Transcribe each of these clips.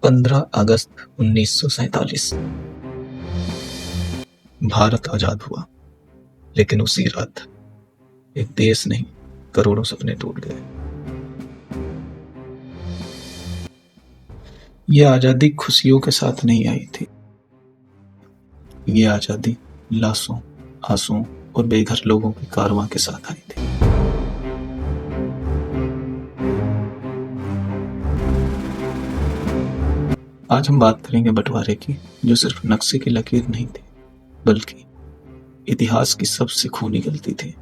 15 अगस्त 1947 भारत आजाद हुआ, लेकिन उसी रात एक देश नहीं, करोड़ों सपने टूट गए। यह आजादी खुशियों के साथ नहीं आई थी। यह आजादी लाशों, आंसुओं और बेघर लोगों के कारवां के साथ आई थी। आज हम बात करेंगे बंटवारे की, जो सिर्फ नक्शे की लकीर नहीं थी, बल्कि इतिहास की सबसे खूनी गलती थी।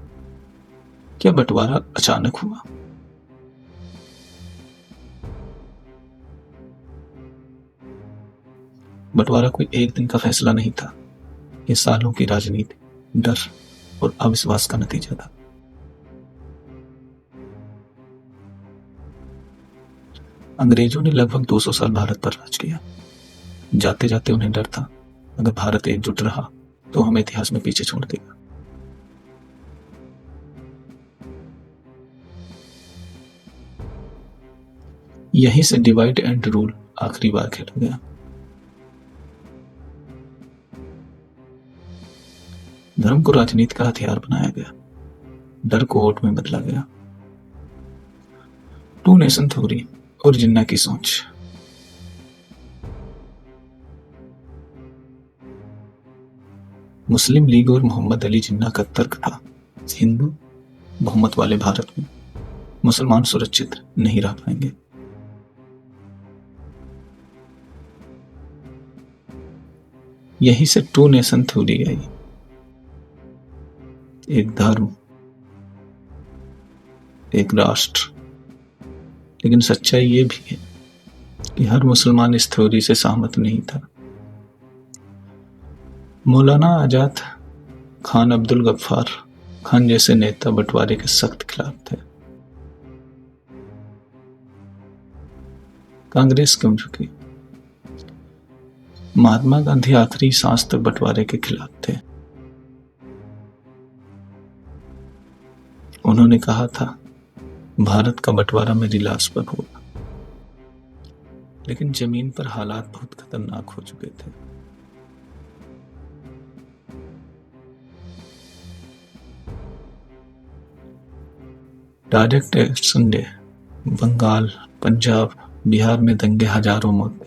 क्या बंटवारा अचानक हुआ? बंटवारा कोई एक दिन का फैसला नहीं था। ये सालों की राजनीति, डर और अविश्वास का नतीजा था। अंग्रेजों ने लगभग 200 साल भारत पर राज किया। जाते जाते उन्हें डर था, अगर भारत एकजुट रहा तो हमें इतिहास में पीछे छोड़ देगा। यहीं से डिवाइड एंड रूल आखिरी बार खेला गया। धर्म को राजनीति का हथियार बनाया गया, डर को वोट में बदला गया। टू नेशन थ्योरी और जिन्ना की सोच। मुस्लिम लीग और मोहम्मद अली जिन्ना का तर्क था, हिंदू बहुमत वाले भारत में मुसलमान सुरक्षित नहीं रह पाएंगे। यहीं से टू नेशन थ्योरी आई। एक धर्म, एक राष्ट्र। लेकिन सच्चाई ये भी है कि हर मुसलमान इस थ्योरी से सहमत नहीं था। मौलाना आजाद, खान अब्दुल गफ्फार खान जैसे नेता बंटवारे के सख्त खिलाफ थे। कांग्रेस क्यों झुकी? महात्मा गांधी आखिरी सांस तक बंटवारे के खिलाफ थे। उन्होंने कहा था, भारत का बंटवारा मेरी लाश पर होगा। लेकिन जमीन पर हालात बहुत खतरनाक हो चुके थे। Direct action day, Bengal, Punjab, Bihar में दंगे, हजारों मौतें।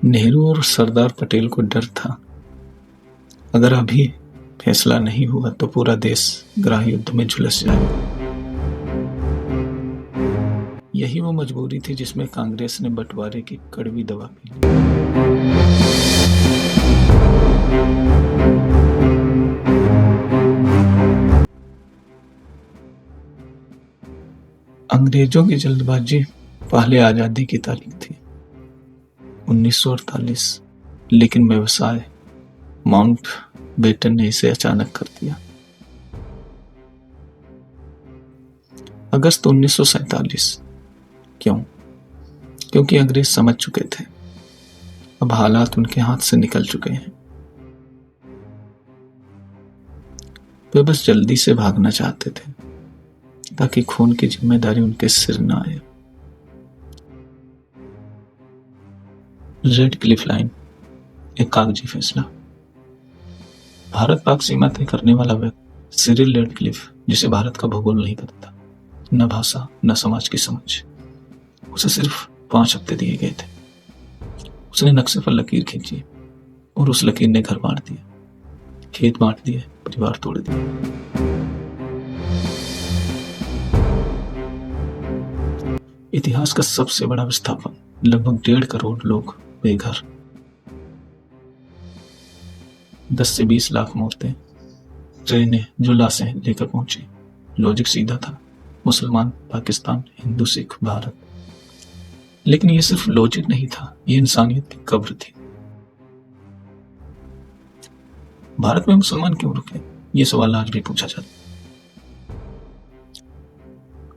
नेहरू और सरदार पटेल को डर था, अगर अभी फैसला नहीं हुआ तो पूरा देश गृह युद्ध में झुलस जाएगा। यही वो मजबूरी थी जिसमें कांग्रेस ने बंटवारे की कड़वी दवा पी ली। अंग्रेजों की जल्दबाजी पहले आजादी की तारीख थी 1948, लेकिन व्यवसाय माउंट बेटन ने इसे अचानक कर दिया। अगस्त 1947। क्यों? क्योंकि अंग्रेज समझ चुके थे, अब हालात उनके हाथ से निकल चुके हैं। वे बस जल्दी से भागना चाहते थे ताकि खून की जिम्मेदारी उनके सिर न आए। रेड क्लिफ लाइन, एक कागजी फैसला। भारत पाक सीमा तय करने वाला व्यक्ति सिरिल रेडक्लिफ, जिसे भारत का भूगोल नहीं पता था, न भाषा न समाज की समझ, उसे सिर्फ 5 हफ्ते दिए गए थे। उसने नक्शे पर लकीर खींची और उस लकीर ने घर बांट दिए, खेत बांट दिए, परिवार तोड़ दिए। इतिहास का सबसे बड़ा विस्थापन, लगभग 1.5 करोड़ लोग बेघर, 10 से 20 लाख मौतें, ट्रेनें जो लाशें लेकर पहुंची। लॉजिक सीधा था, मुसलमान पाकिस्तान, हिंदू सिख भारत। लेकिन ये सिर्फ लॉजिक नहीं था, ये इंसानियत की कब्र थी। भारत में मुसलमान क्यों रुके, ये सवाल आज भी पूछा जाता है।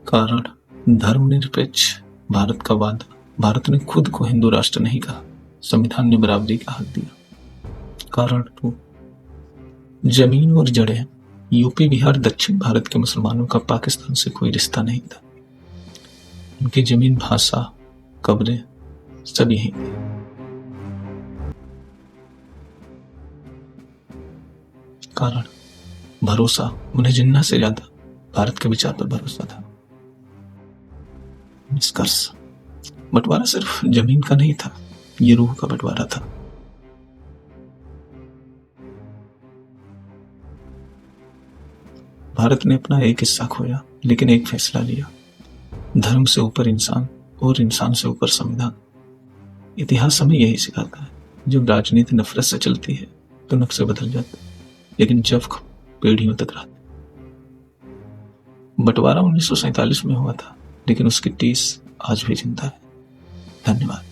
कारण धर्मनिरपेक्ष भारत का वादा। भारत ने खुद को हिंदू राष्ट्र नहीं कहा, संविधान ने बराबरी का हक दिया। कारण 2, जमीन और जड़ें। यूपी, बिहार, दक्षिण भारत के मुसलमानों का पाकिस्तान से कोई रिश्ता नहीं था। उनकी जमीन, भाषा, कब्रें सब यहीं थी। कारण भरोसा, उन्हें जिन्ना से ज्यादा भारत के विचार पर भरोसा था। निष्कर्ष, बंटवारा सिर्फ जमीन का नहीं था, ये रूह का बंटवारा था। भारत ने अपना एक हिस्सा खोया, लेकिन एक फैसला लिया, धर्म से ऊपर इंसान और इंसान से ऊपर संविधान। इतिहास हमें यही सिखाता है, जब राजनीति नफरत से चलती है तो नक्शे बदल जाते, लेकिन जब पीढ़ियों तक रहते। बंटवारा 1947 में हुआ था, लेकिन उसकी टीस आज भी जिंदा है। धन्यवाद।